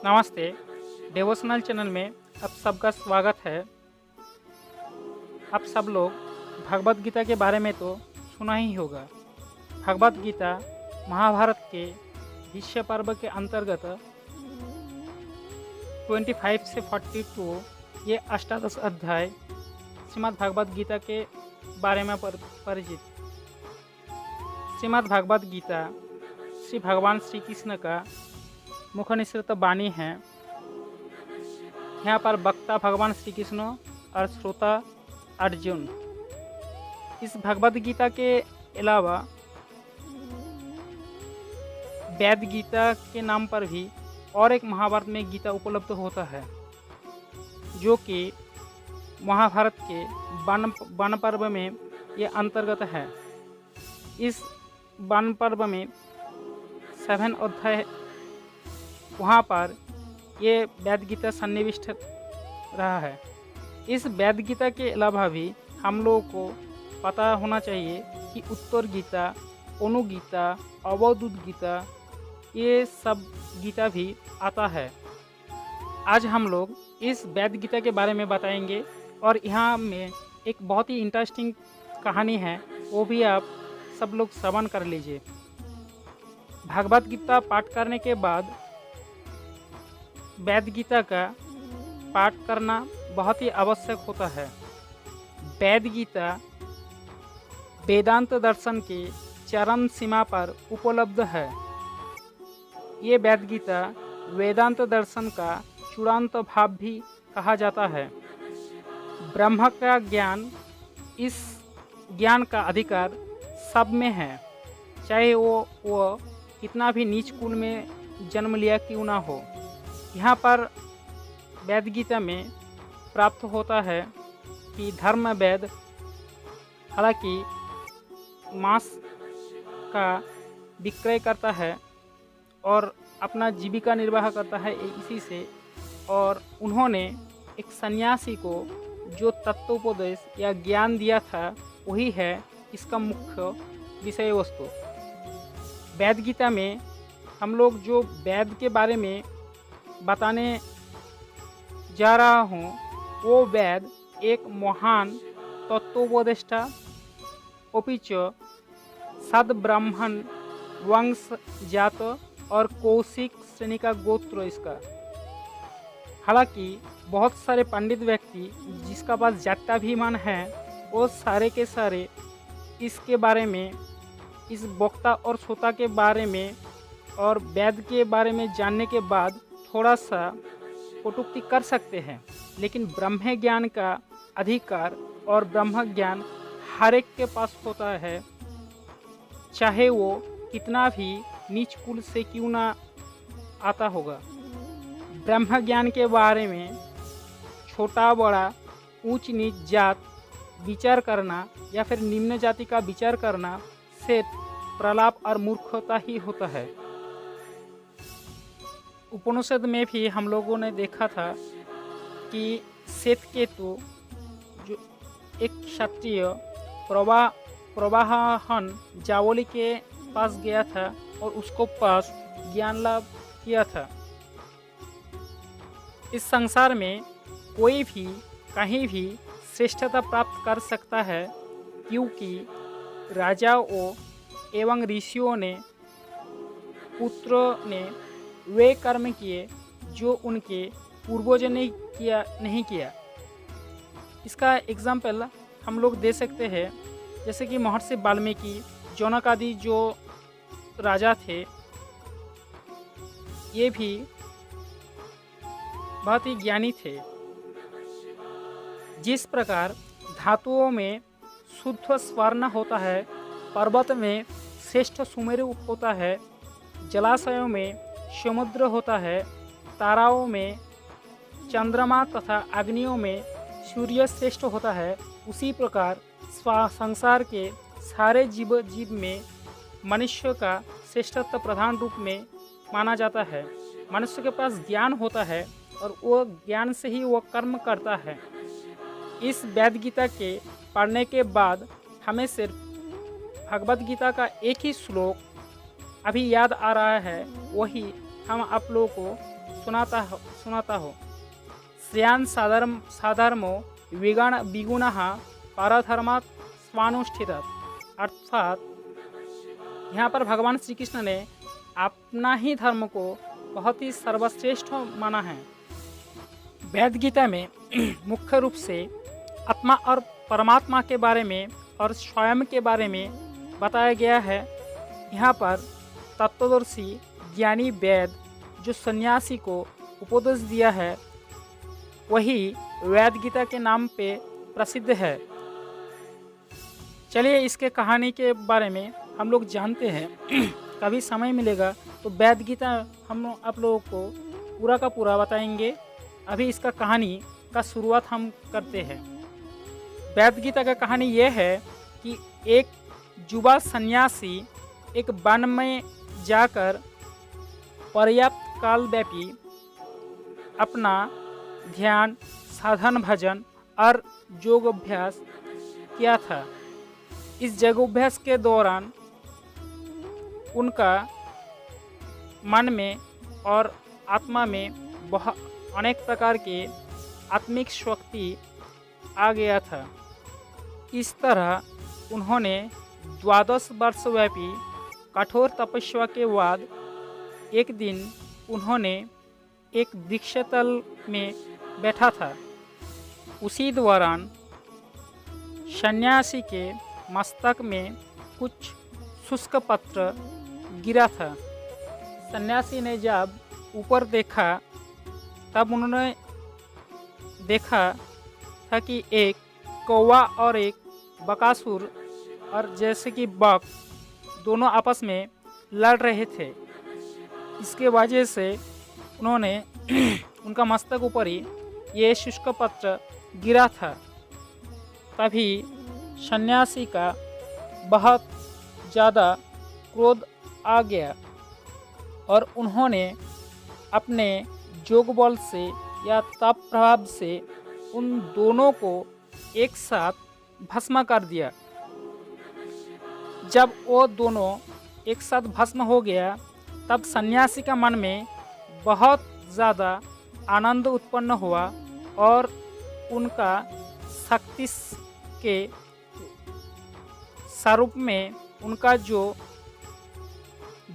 नमस्ते। Devotional channel में आप सबका स्वागत है। आप सब लोग भगवत गीता के बारे में तो सुना ही होगा। भगवत गीता महाभारत के भीष्म पर्व के अंतर्गत 25 से 42 ये अष्टादश अध्याय श्रीमद् भगवत गीता के बारे में परिचित। श्रीमद् भगवत गीता श्री भगवान श्री कृष्ण का मुखनिसृत वाणी है। यहाँ पर वक्ता भगवान श्री कृष्ण और श्रोता अर्जुन। इस भगवद गीता के अलावा वेद गीता के नाम पर भी और एक महाभारत में गीता उपलब्ध होता है, जो कि महाभारत के वन पर्व में ये अंतर्गत है। इस वन पर्व में 7 अध्याय वहाँ पर ये वेद गीता सन्निविष्ट रहा है। इस वेद गीता के अलावा भी हम लोगों को पता होना चाहिए कि उत्तर गीता, अनुगीता, अवधूत गीता, ये सब गीता भी आता है। आज हम लोग इस वेद गीता के बारे में बताएंगे और यहाँ में एक बहुत ही इंटरेस्टिंग कहानी है, वो भी आप सब लोग श्रवण कर लीजिए। भगवत गीता पाठ करने के बाद वेद गीता का पाठ करना बहुत ही आवश्यक होता है। वेद गीता वेदांत दर्शन के चरम सीमा पर उपलब्ध है। ये वेद गीता वेदांत दर्शन का चूड़ांत भाव भी कहा जाता है। ब्रह्म का ज्ञान, इस ज्ञान का अधिकार सब में है, चाहे वो कितना भी नीच कुल में जन्म लिया क्यों ना हो। यहाँ पर वेद गीता में प्राप्त होता है कि धर्म वेद हालांकि मांस का विक्रय करता है और अपना जीविका निर्वाह करता है इसी से, और उन्होंने एक सन्यासी को जो तत्वोपदेश या ज्ञान दिया था वही है इसका मुख्य विषय वस्तु। वेद गीता में हम लोग जो वेद के बारे में बताने जा रहा हूँ, वो वेद एक महान तत्वोपदेष्टा अपिच सद्ब्राह्मण वंश जात और कौशिक श्रेणी का गोत्र इसका। हालांकि बहुत सारे पंडित व्यक्ति जिसका पास जात्याभिमान है, वो सारे के सारे इसके बारे में, इस वक्ता और श्रोता के बारे में और वेद के बारे में जानने के बाद थोड़ा सा कटुक्ति कर सकते हैं, लेकिन ब्रह्म ज्ञान का अधिकार और ब्रह्म ज्ञान हर एक के पास होता है, चाहे वो कितना भी नीच कुल से क्यों ना आता होगा। ब्रह्म ज्ञान के बारे में छोटा बड़ा, ऊंच नीच जात विचार करना या फिर निम्न जाति का विचार करना से प्रलाप और मूर्खता ही होता है। उपनिषद में भी हम लोगों ने देखा था कि श्वेतकेतु जो एक क्षत्रिय प्रवाहन जावली के पास गया था और उसको पास ज्ञान लाभ किया था। इस संसार में कोई भी कहीं भी श्रेष्ठता प्राप्त कर सकता है, क्योंकि राजाओं एवं ऋषियों ने, पुत्र ने वे कर्म किए जो उनके पूर्वजों ने नहीं किया। इसका एग्जाम्पल हम लोग दे सकते हैं, जैसे कि महर्षि वाल्मीकि, जनक आदि जो राजा थे, ये भी बहुत ही ज्ञानी थे। जिस प्रकार धातुओं में शुद्ध स्वर्ण होता है, पर्वत में श्रेष्ठ सुमेरु होता है, जलाशयों में समुद्र होता है, ताराओं में चंद्रमा तथा अग्नियों में सूर्य श्रेष्ठ होता है, उसी प्रकार संसार के सारे जीव में मनुष्य का श्रेष्ठत्व प्रधान रूप में माना जाता है। मनुष्य के पास ज्ञान होता है और वो ज्ञान से ही वो कर्म करता है। इस वेद गीता के पढ़ने के बाद हमें सिर्फ भगवद गीता का एक ही श्लोक अभी याद आ रहा है, वही हम आप लोगों को सुनाता हो। श्रेयान् साधर्मो विगुणः परधर्मात् स्वानुष्ठितात्। अर्थात यहाँ पर भगवान श्री कृष्ण ने अपना ही धर्म को बहुत ही सर्वश्रेष्ठ माना है। वेद गीता में मुख्य रूप से आत्मा और परमात्मा के बारे में और स्वयं के बारे में बताया गया है। यहाँ पर तत्वदर्शी ज्ञानी वेद जो सन्यासी को उपदेश दिया है वही वेद गीता के नाम पे प्रसिद्ध है। चलिए इसके कहानी के बारे में हम लोग जानते हैं। कभी समय मिलेगा तो वेद गीता हम आप लोगों को पूरा का पूरा बताएंगे। अभी इसका कहानी का शुरुआत हम करते हैं। वेद गीता का कहानी यह है कि एक युवा सन्यासी एक वन में जाकर पर्याप्त काल व्यापी अपना ध्यान, साधन, भजन और योगाभ्यास किया था। इस योगाभ्यास के दौरान उनका मन में और आत्मा में बहुत अनेक प्रकार के आत्मिक शक्ति आ गया था। इस तरह उन्होंने 12 वर्ष व्यापी कठोर तपस्या के बाद एक दिन उन्होंने एक वृक्षतल में बैठा था। उसी दौरान सन्यासी के मस्तक में कुछ शुष्क पत्र गिरा था। सन्यासी ने जब ऊपर देखा तब उन्होंने देखा था कि एक कौवा और एक बकासुर और जैसे कि बक दोनों आपस में लड़ रहे थे। इसके वजह से उन्होंने उनका मस्तक ऊपर ही ये शुष्क पत्र गिरा था। तभी सन्यासी का बहुत ज़्यादा क्रोध आ गया और उन्होंने अपने योग बल से या तप प्रभाव से उन दोनों को एक साथ भस्म कर दिया। जब वो दोनों एक साथ भस्म हो गया तब सन्यासी का मन में बहुत ज़्यादा आनंद उत्पन्न हुआ और उनका शक्ति के स्वरूप में उनका जो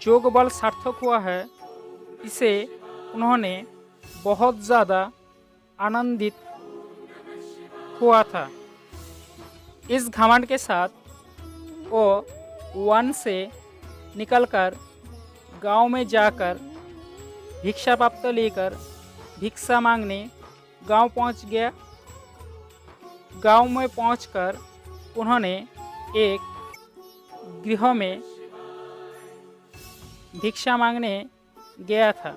योग बल सार्थक हुआ है, इसे उन्होंने बहुत ज़्यादा आनंदित हुआ था। इस घमंड के साथ वो वन से निकलकर गांव में जाकर भिक्षा प्राप्त लेकर भिक्षा मांगने गांव पहुंच गया। गांव में पहुंचकर उन्होंने एक गृह में भिक्षा मांगने गया था।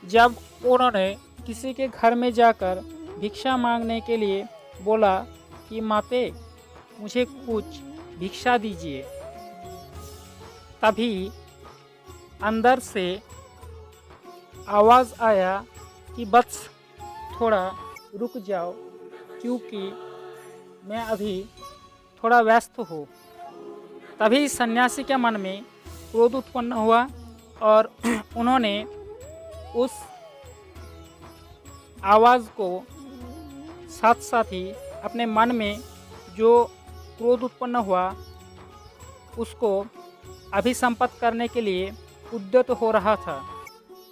जब उन्होंने किसी के घर में जाकर भिक्षा मांगने के लिए बोला कि माते मुझे कुछ भिक्षा दीजिए, तभी अंदर से आवाज़ आया कि बस थोड़ा रुक जाओ क्योंकि मैं अभी थोड़ा व्यस्त हूँ। तभी सन्यासी के मन में क्रोध उत्पन्न हुआ और उन्होंने उस आवाज़ को साथ साथ ही अपने मन में जो क्रोध उत्पन्न हुआ उसको अभिसंपत करने के लिए उद्यत हो रहा था।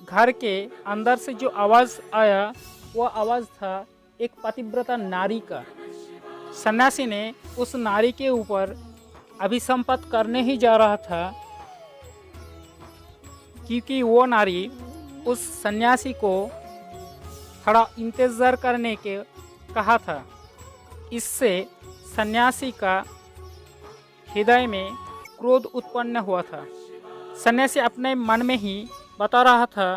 घर के अंदर से जो आवाज़ आया वो आवाज़ था एक पतिव्रता नारी का। सन्यासी ने उस नारी के ऊपर अभिसंपत करने ही जा रहा था क्योंकि वो नारी उस सन्यासी को थोड़ा इंतज़ार करने के कहा था। इससे सन्यासी का हृदय में क्रोध उत्पन्न हुआ था। सन्यासी अपने मन में ही बता रहा था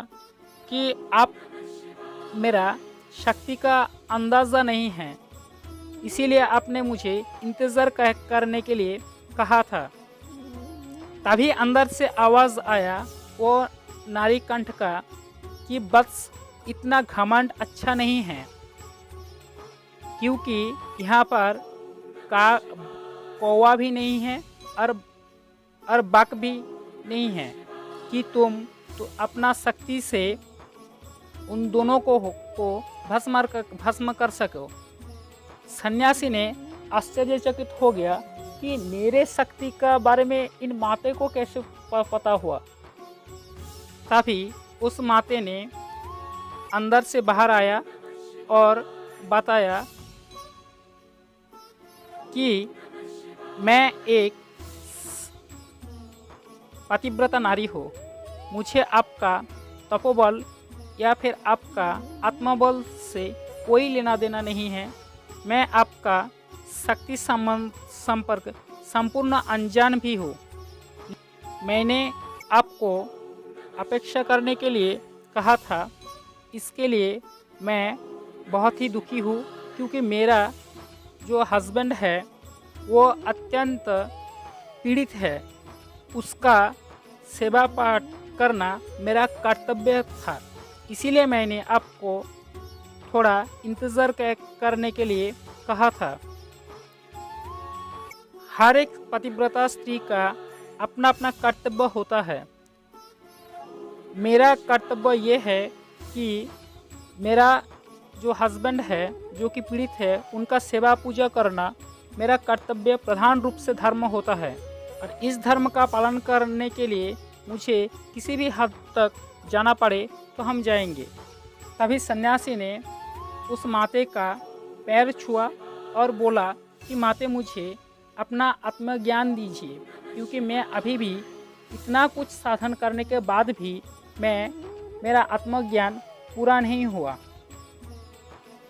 कि आप मेरा शक्ति का अंदाज़ा नहीं है, इसीलिए आपने मुझे इंतज़ार करने के लिए कहा था। तभी अंदर से आवाज़ आया वो नारी कंठ का कि बस इतना घमंड अच्छा नहीं है, क्योंकि यहाँ पर कौवा भी नहीं है और बक भी नहीं है कि तुम तो अपना शक्ति से उन दोनों को भस्म कर सको। सन्यासी ने आश्चर्यचकित हो गया कि मेरे शक्ति का बारे में इन माते को कैसे पता हुआ। तभी उस माते ने अंदर से बाहर आया और बताया कि मैं एक पतिव्रता नारी हूँ, मुझे आपका तपोबल या फिर आपका आत्मबल से कोई लेना देना नहीं है। मैं आपका शक्ति संपर्क संपूर्ण अनजान भी हूँ। मैंने आपको अपेक्षा करने के लिए कहा था, इसके लिए मैं बहुत ही दुखी हूँ, क्योंकि मेरा जो हस्बैंड है वो अत्यंत पीड़ित है। उसका सेवा पाठ करना मेरा कर्तव्य था, इसीलिए मैंने आपको थोड़ा इंतज़ार करने के लिए कहा था। हर एक पतिव्रता स्त्री का अपना अपना कर्तव्य होता है। मेरा कर्तव्य ये है कि मेरा जो हस्बैंड है जो कि पीड़ित है, उनका सेवा पूजा करना मेरा कर्तव्य प्रधान रूप से धर्म होता है, और इस धर्म का पालन करने के लिए मुझे किसी भी हद तक जाना पड़े तो हम जाएंगे। तभी सन्यासी ने उस माते का पैर छुआ और बोला कि माते, मुझे अपना आत्मज्ञान दीजिए, क्योंकि मैं अभी भी इतना कुछ साधन करने के बाद भी मेरा आत्मज्ञान पूरा नहीं हुआ।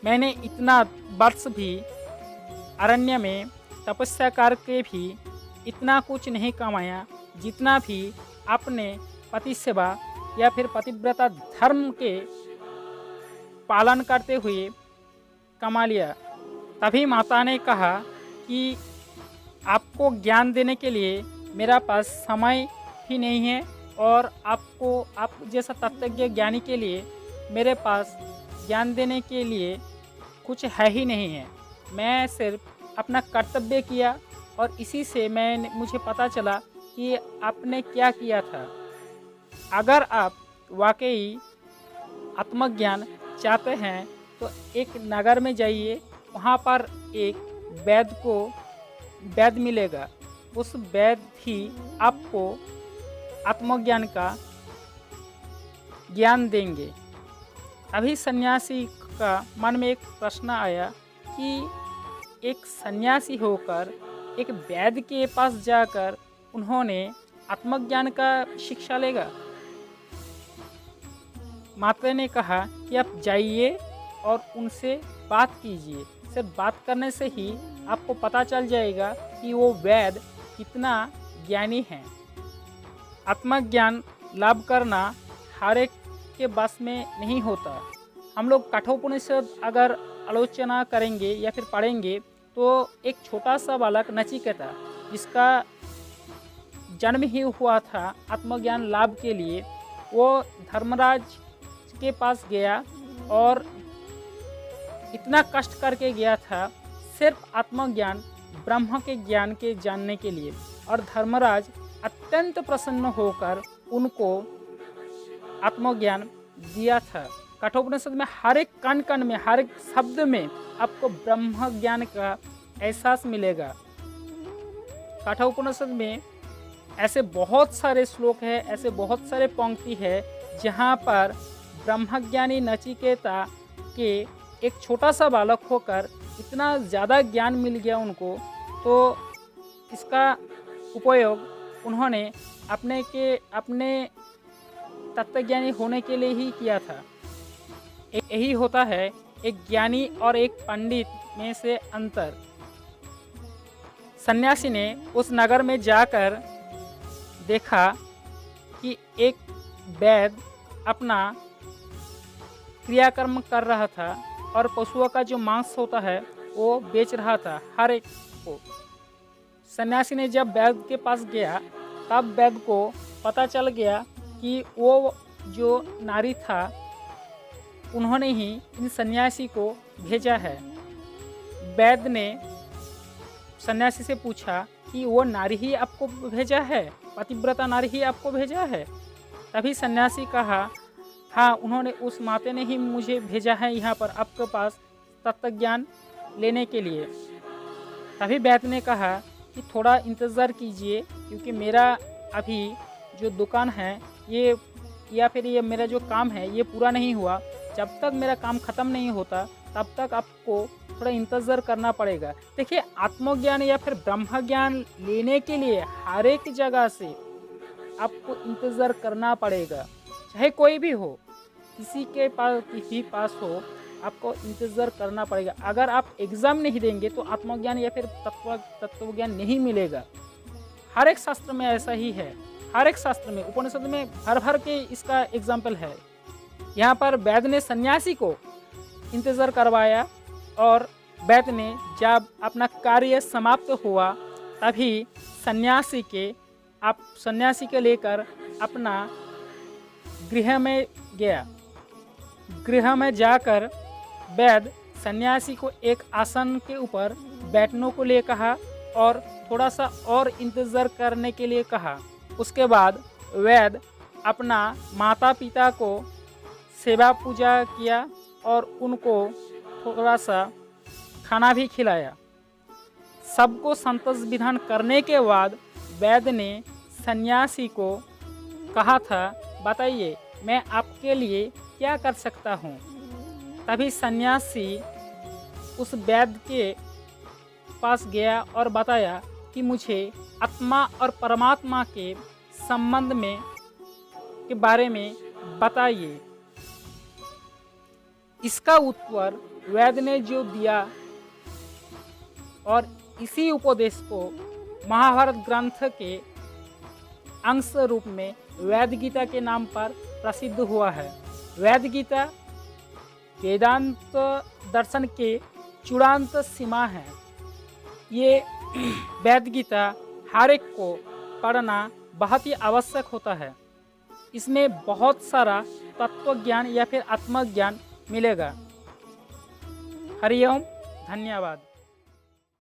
मैंने इतना वर्ष भी अरण्य में तपस्या करके भी इतना कुछ नहीं कमाया जितना भी अपने पति सेवा या फिर पतिव्रता धर्म के पालन करते हुए कमा लिया। तभी माता ने कहा कि आपको ज्ञान देने के लिए मेरा पास समय भी नहीं है, और आप जैसा तत्वज्ञ ज्ञानी के लिए मेरे पास ज्ञान देने के लिए कुछ है ही नहीं है। मैं सिर्फ अपना कर्तव्य किया, और इसी से मुझे पता चला कि आपने क्या किया था। अगर आप वाकई आत्मज्ञान चाहते हैं तो एक नगर में जाइए, वहाँ पर एक वैद्य मिलेगा। उस वैद्य ही आपको आत्मज्ञान का ज्ञान देंगे। अभी सन्यासी का मन में एक प्रश्न आया कि एक सन्यासी होकर एक वैद्य के पास जाकर उन्होंने आत्मज्ञान का शिक्षा लेगा। माता ने कहा कि आप जाइए और उनसे बात कीजिए। सिर्फ बात करने से ही आपको पता चल जाएगा कि वो वैद्य कितना ज्ञानी है। आत्मज्ञान लाभ करना हर एक के बस में नहीं होता। हम लोग कठोपनिषद अगर आलोचना करेंगे या फिर पढ़ेंगे तो एक छोटा सा बालक नचिकेता, जिसका जन्म ही हुआ था आत्मज्ञान लाभ के लिए, वो धर्मराज के पास गया और इतना कष्ट करके गया था सिर्फ आत्मज्ञान ब्रह्म के ज्ञान के जानने के लिए। और धर्मराज अत्यंत प्रसन्न होकर उनको आत्मज्ञान दिया था। कठोपनिषद में हर एक कण कण में, हर एक शब्द में आपको ब्रह्म ज्ञान का एहसास मिलेगा। कठोपनिषद में ऐसे बहुत सारे श्लोक हैं, ऐसे बहुत सारे पंक्ति है जहाँ पर ब्रह्मज्ञानी नचिकेता के एक छोटा सा बालक होकर इतना ज़्यादा ज्ञान मिल गया उनको, तो इसका उपयोग उन्होंने अपने तत्वज्ञानी होने के लिए ही किया था। यही होता है एक ज्ञानी और एक पंडित में से अंतर। सन्यासी ने उस नगर में जाकर देखा कि एक वैद्य अपना क्रियाकर्म कर रहा था और पशुओं का जो मांस होता है वो बेच रहा था हर एक को। सन्यासी ने जब वैद्य के पास गया तब वैद्य को पता चल गया कि वो जो नारी था उन्होंने ही इन सन्यासी को भेजा है। वैद्य ने सन्यासी से पूछा कि वो नारी ही आपको भेजा है, पतिव्रता नारी ही आपको भेजा है? तभी सन्यासी कहा, हाँ, उन्होंने उस माते ने ही मुझे भेजा है यहाँ पर आपके पास तत्व ज्ञान लेने के लिए। तभी वैद्य ने कहा कि थोड़ा इंतज़ार कीजिए, क्योंकि मेरा अभी जो दुकान है ये या फिर ये मेरा जो काम है ये पूरा नहीं हुआ। जब तक मेरा काम ख़त्म नहीं होता तब तक आपको थोड़ा इंतज़ार करना पड़ेगा। देखिए, आत्मज्ञान या फिर ब्रह्म ज्ञान लेने के लिए हर एक जगह से आपको इंतज़ार करना पड़ेगा, चाहे कोई भी हो, किसी के पास भी पास हो, आपको इंतज़ार करना पड़ेगा। अगर आप एग्ज़ाम नहीं देंगे तो आत्मज्ञान या फिर तत्वज्ञान नहीं मिलेगा। हर एक शास्त्र में ऐसा ही है, हर एक शास्त्र में, उपनिषद में भर भर के इसका एग्जाम्पल है। यहाँ पर वैद्य ने सन्यासी को इंतज़ार करवाया और वैद्य ने जब अपना कार्य समाप्त हुआ तभी सन्यासी के लेकर अपना गृह में गया। गृह में जाकर वैद्य सन्यासी को एक आसन के ऊपर बैठने को लिए कहा और थोड़ा सा और इंतज़ार करने के लिए कहा। उसके बाद वैद्य अपना माता पिता को सेवा पूजा किया और उनको थोड़ा सा खाना भी खिलाया। सबको संतोष विधान करने के बाद वैद्य ने सन्यासी को कहा था, बताइए मैं आपके लिए क्या कर सकता हूँ। तभी सन्यासी उस वैद्य के पास गया और बताया कि मुझे आत्मा और परमात्मा के संबंध में के बारे में बताइए। इसका उत्तर वैद्य ने जो दिया और इसी उपदेश को महाभारत ग्रंथ के अंश रूप में वेद गीता के नाम पर प्रसिद्ध हुआ है। वेद गीता वेदांत दर्शन के चूड़ांत सीमा है। ये वेद गीता हर एक को पढ़ना बहुत ही आवश्यक होता है। इसमें बहुत सारा तत्व ज्ञान या फिर आत्मज्ञान मिलेगा। हरिओम, धन्यवाद।